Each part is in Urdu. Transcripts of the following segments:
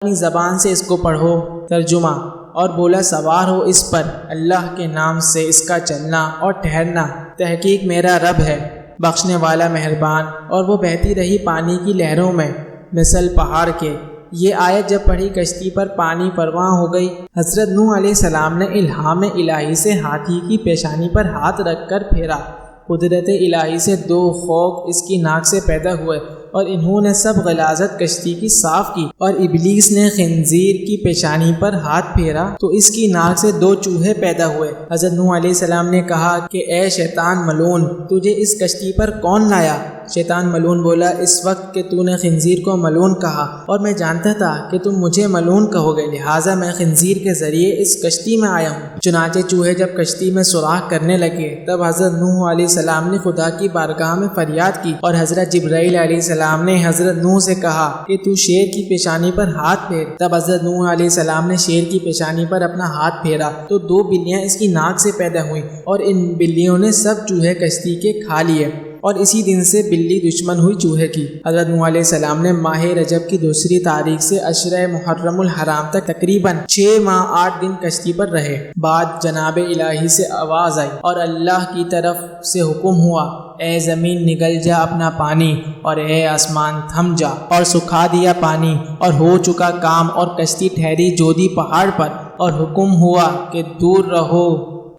اپنی زبان سے اس کو پڑھو۔ ترجمہ۔ اور بولا سوار ہو اس پر اللہ کے نام سے اس کا چلنا اور ٹھہرنا، تحقیق میرا رب ہے بخشنے والا مہربان۔ اور وہ بہتی رہی پانی کی لہروں میں مثل پہاڑ کے۔ یہ آیت جب پڑھی کشتی پر پانی پرواں ہو گئی۔ حضرت نوح علیہ السلام نے الہام الہی سے ہاتھی کی پیشانی پر ہاتھ رکھ کر پھیرا۔ قدرت الہی سے دو خوک اس کی ناک سے پیدا ہوئے اور انہوں نے سب غلاظت کشتی کی صاف کی، اور ابلیس نے خنزیر کی پیشانی پر ہاتھ پھیرا تو اس کی ناک سے دو چوہے پیدا ہوئے۔ حضرت نوح علیہ السلام نے کہا کہ اے شیطان ملعون، تجھے اس کشتی پر کون لایا؟ شیطان ملعون بولا، اس وقت کہ تو نے خنزیر کو ملعون کہا اور میں جانتا تھا کہ تم مجھے ملعون کہو گے، لہٰذا میں خنزیر کے ذریعے اس کشتی میں آیا ہوں۔ چنانچہ چوہے جب کشتی میں سوراخ کرنے لگے تب حضرت نوح علیہ السلام نے خدا کی بارگاہ میں فریاد کی، اور حضرت جبرائیل علیہ السلام نے حضرت نوح سے کہا کہ تو شیر کی پیشانی پر ہاتھ پھیر۔ تب حضرت نوح علیہ السلام نے شیر کی پیشانی پر اپنا ہاتھ پھیرا تو دو بلیاں اس کی ناک سے پیدا ہوئیں، اور ان بلیوں نے سب چوہے کشتی کے کھا لیے، اور اسی دن سے بلی دشمن ہوئی چوہے کی۔ حضرت نوح علیہ السلام نے ماہ رجب کی دوسری تاریخ سے عشرہ محرم الحرام تک تقریباً 6 ماہ 8 دن کشتی پر رہے۔ بعد جناب الہی سے آواز آئی اور اللہ کی طرف سے حکم ہوا، اے زمین نگل جا اپنا پانی، اور اے آسمان تھم جا، اور سکھا دیا پانی، اور ہو چکا کام، اور کشتی ٹھہری جودی پہاڑ پر، اور حکم ہوا کہ دور رہو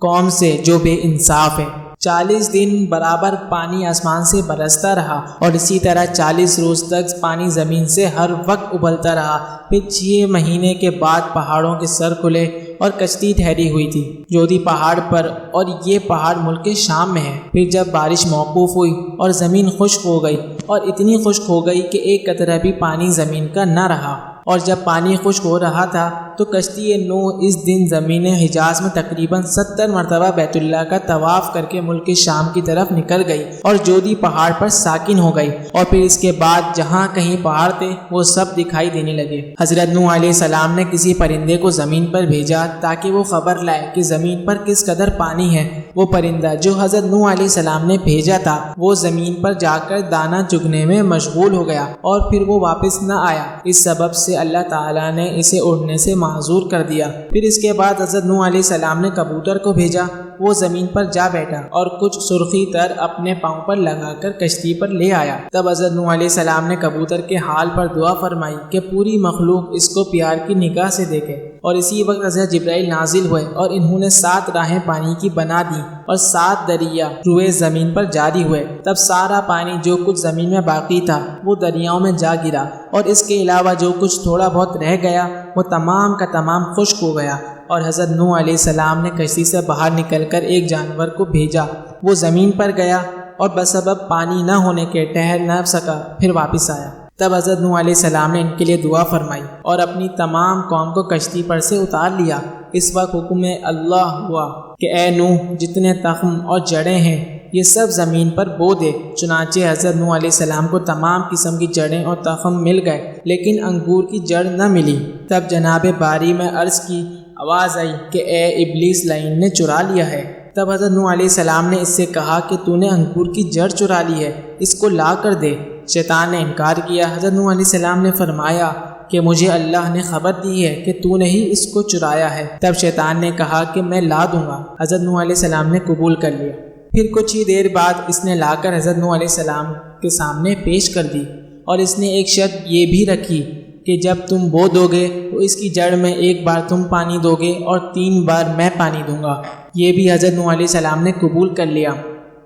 قوم سے جو بے انصاف ہے۔ 40 دن برابر پانی آسمان سے برستا رہا، اور اسی طرح 40 روز تک پانی زمین سے ہر وقت ابلتا رہا۔ پھر 6 مہینے کے بعد پہاڑوں کے سر کھلے اور کشتی ٹھہری ہوئی تھی جودی پہاڑ پر، اور یہ پہاڑ ملک شام میں ہے۔ پھر جب بارش موقوف ہوئی اور زمین خشک ہو گئی، اور اتنی خشک ہو گئی کہ ایک قطرہ بھی پانی زمین کا نہ رہا، اور جب پانی خشک ہو رہا تھا تو کشتی نوح اس دن زمین حجاز میں تقریباً 70 مرتبہ بیت اللہ کا طواف کر کے ملک شام کی طرف نکل گئی اور جودی پہاڑ پر ساکن ہو گئی، اور پھر اس کے بعد جہاں کہیں پہاڑ تھے وہ سب دکھائی دینے لگے۔ حضرت نوح علیہ السلام نے کسی پرندے کو زمین پر بھیجا تاکہ وہ خبر لائے کہ زمین پر کس قدر پانی ہے۔ وہ پرندہ جو حضرت نوح علیہ السلام نے بھیجا تھا وہ زمین پر جا کر دانہ چگنے میں مشغول ہو گیا، اور پھر وہ واپس نہ آیا۔ اس سبب سے اللہ تعالیٰ نے اسے اڑنے سے معذور کر دیا۔ پھر اس کے بعد حضرت نوح علیہ السلام نے کبوتر کو بھیجا، وہ زمین پر جا بیٹھا اور کچھ سرخی تر اپنے پاؤں پر لگا کر کشتی پر لے آیا۔ تب حضرت نوح علیہ السلام نے کبوتر کے حال پر دعا فرمائی کہ پوری مخلوق اس کو پیار کی نگاہ سے دیکھے، اور اسی وقت حضرت جبرائیل نازل ہوئے اور انہوں نے 7 راہیں پانی کی بنا دی اور 7 دریا روئے زمین پر جاری ہوئے۔ تب سارا پانی جو کچھ زمین میں باقی تھا وہ دریاؤں میں جا گرا، اور اس کے علاوہ جو کچھ تھوڑا بہت رہ گیا وہ تمام کا تمام خشک ہو گیا۔ اور حضرت نوح علیہ السلام نے کشتی سے باہر نکل کر ایک جانور کو بھیجا، وہ زمین پر گیا اور بسبب پانی نہ ہونے کے ٹھہر نہ سکا، پھر واپس آیا۔ تب حضرت نوح علیہ السلام نے ان کے لیے دعا فرمائی اور اپنی تمام قوم کو کشتی پر سے اتار لیا۔ اس وقت حکم اللہ ہوا کہ اے نوح، جتنے تخم اور جڑیں ہیں یہ سب زمین پر بو دے۔ چنانچہ حضرت نوح علیہ السلام کو تمام قسم کی جڑیں اور تخم مل گئے، لیکن انگور کی جڑ نہ ملی۔ تب جناب باری میں عرض کی آواز آئی کہ اے ابلیس لعین نے چرا لیا ہے۔ تب حضرت نوح علیہ السلام نے اس سے کہا کہ تو نے انگور کی جڑ چرا لی ہے، اس کو لا کر دے۔ شیطان نے انکار کیا۔ حضرت نوح علیہ السلام نے فرمایا کہ مجھے اللہ نے خبر دی ہے کہ تو نے ہی اس کو چرایا ہے۔ تب شیطان نے کہا کہ میں لا دوں گا۔ حضرت نوح علیہ السلام نے قبول کر لیا۔ پھر کچھ ہی دیر بعد اس نے لا کر حضرت نوح علیہ السلام کے سامنے پیش کر دی، اور اس نے ایک شرط یہ بھی رکھی کہ جب تم بو دو گے تو اس کی جڑ میں 1 بار تم پانی دو گے اور 3 بار میں پانی دوں گا۔ یہ بھی حضرت نوح علیہ السلام نے قبول کر لیا۔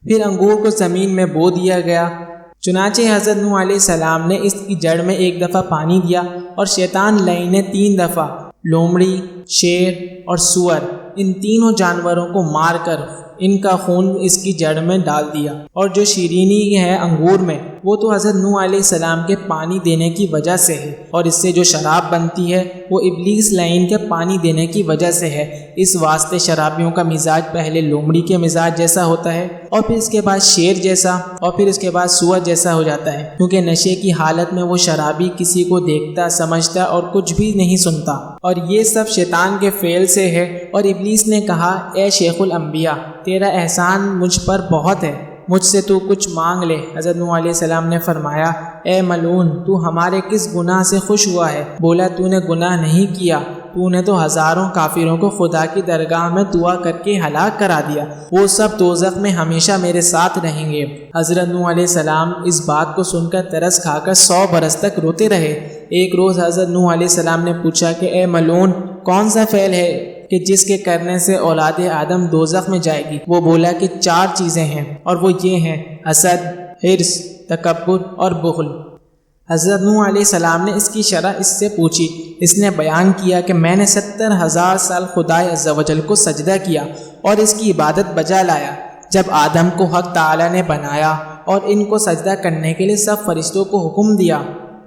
پھر انگور کو زمین میں بو دیا گیا۔ چنانچہ حضرت نوح علیہ السلام نے اس کی جڑ میں 1 دفعہ پانی دیا، اور شیطان لعین نے 3 دفعہ لومڑی، شیر اور سور، ان تینوں جانوروں کو مار کر ان کا خون اس کی جڑ میں ڈال دیا۔ اور جو شیرینی ہے انگور میں وہ تو حضرت نوح علیہ السلام کے پانی دینے کی وجہ سے ہے، اور اس سے جو شراب بنتی ہے وہ ابلیس لعین کے پانی دینے کی وجہ سے ہے۔ اس واسطے شرابیوں کا مزاج پہلے لومڑی کے مزاج جیسا ہوتا ہے، اور پھر اس کے بعد شیر جیسا، اور پھر اس کے بعد سور جیسا ہو جاتا ہے، کیونکہ نشے کی حالت میں وہ شرابی کسی کو دیکھتا، سمجھتا اور کچھ بھی نہیں سنتا، اور یہ سب شیطان کے فعل سے ہے۔ اور ابلیس نے کہا، اے شیخ الانبیاء، تیرا احسان مجھ پر بہت ہے، مجھ سے تو کچھ مانگ لے۔ حضرت نوح علیہ السلام نے فرمایا اے ملعون، تو ہمارے کس گناہ سے خوش ہوا ہے؟ بولا تو نے گناہ نہیں کیا، تو نے تو ہزاروں کافروں کو خدا کی درگاہ میں دعا کر کے ہلاک کرا دیا، وہ سب دوزخ میں ہمیشہ میرے ساتھ رہیں گے۔ حضرت نوح علیہ السلام اس بات کو سن کر ترس کھا کر 100 برس تک روتے رہے۔ ایک روز حضرت نوح علیہ السلام نے پوچھا کہ اے ملعون، کون سا فعل ہے کہ جس کے کرنے سے اولاد آدم دوزخ میں جائے گی؟ وہ بولا کہ 4 چیزیں ہیں، اور وہ یہ ہیں: حسد، حرص، تکبر اور بخل۔ حضرت نوح علیہ السلام نے اس کی شرح اس سے پوچھی۔ اس نے بیان کیا کہ میں نے 70,000 سال خدائے عز و جل کو سجدہ کیا اور اس کی عبادت بجا لایا۔ جب آدم کو حق تعالی نے بنایا اور ان کو سجدہ کرنے کے لیے سب فرشتوں کو حکم دیا،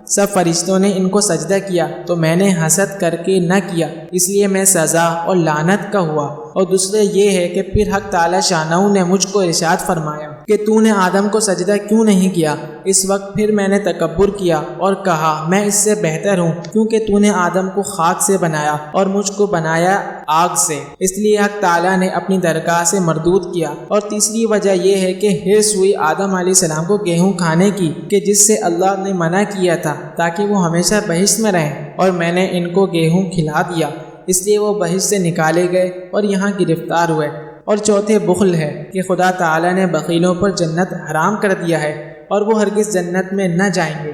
سب فرشتوں نے ان کو سجدہ کیا، تو میں نے حسد کر کے نہ کیا، اس لیے میں سزا اور لعنت کا ہوا۔ اور دوسرے یہ ہے کہ پھر حق تعالی شانہ نے مجھ کو ارشاد فرمایا کہ تو نے آدم کو سجدہ کیوں نہیں کیا؟ اس وقت پھر میں نے تکبر کیا اور کہا میں اس سے بہتر ہوں، کیونکہ تو نے آدم کو خاک سے بنایا اور مجھ کو بنایا آگ سے، اس لیے حق تعالی نے اپنی درگاہ سے مردود کیا۔ اور تیسری وجہ یہ ہے کہ حرص ہوئی آدم علیہ السلام کو گیہوں کھانے کی کہ جس سے اللہ نے منع کیا تھا تاکہ وہ ہمیشہ بہشت میں رہیں، اور میں نے ان کو گیہوں کھلا دیا، اس لیے وہ بہشت سے نکالے گئے اور یہاں گرفتار ہوئے۔ اور چوتھے بخل ہے کہ خدا تعالی نے بخیلوں پر جنت حرام کر دیا ہے اور وہ ہرگز جنت میں نہ جائیں گے۔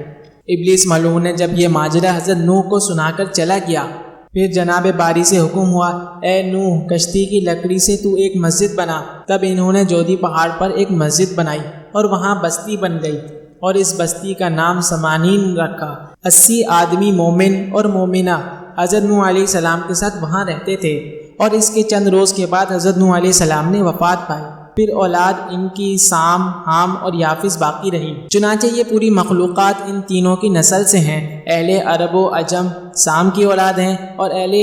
ابلیس ملعون نے جب یہ ماجرا حضرت نوح کو سنا کر چلا گیا، پھر جناب باری سے حکم ہوا اے نوح، کشتی کی لکڑی سے تو ایک مسجد بنا۔ تب انہوں نے جودی پہاڑ پر ایک مسجد بنائی اور وہاں بستی بن گئی، اور اس بستی کا نام سمانین رکھا۔ 80 آدمی مومن اور مومنہ حضرت نوح علیہ السلام کے ساتھ وہاں رہتے تھے، اور اس کے چند روز کے بعد حضرت نوح علیہ السلام نے وفات پائی۔ پھر اولاد ان کی سام، حام اور یافس باقی رہی۔ چنانچہ یہ پوری مخلوقات ان تینوں کی نسل سے ہیں۔ اہل عرب و عجم سام کی اولاد ہیں، اور اہل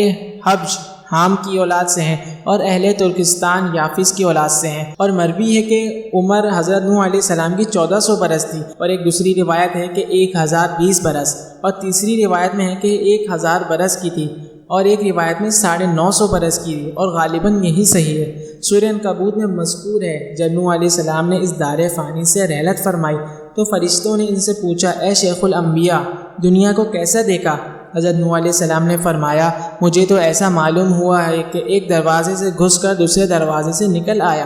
حبش حام کی اولاد سے ہیں، اور اہل ترکستان یافس کی اولاد سے ہیں۔ اور مروی ہے کہ عمر حضرت نوح علیہ السلام کی 1400 برس تھی، اور ایک دوسری روایت ہے کہ 1020 برس، اور تیسری روایت میں ہے کہ 1000 برس کی تھی، اور ایک روایت میں 950 برس کی تھی، اور غالباً یہی صحیح ہے۔ سورہ عنکبوت میں مذکور ہے جب نوح علیہ السلام نے اس دار فانی سے رحلت فرمائی تو فرشتوں نے ان سے پوچھا اے شیخ الانبیاء، دنیا کو کیسا دیکھا؟ حضرت نوح علیہ السلام نے فرمایا مجھے تو ایسا معلوم ہوا ہے کہ ایک دروازے سے گھس کر دوسرے دروازے سے نکل آیا۔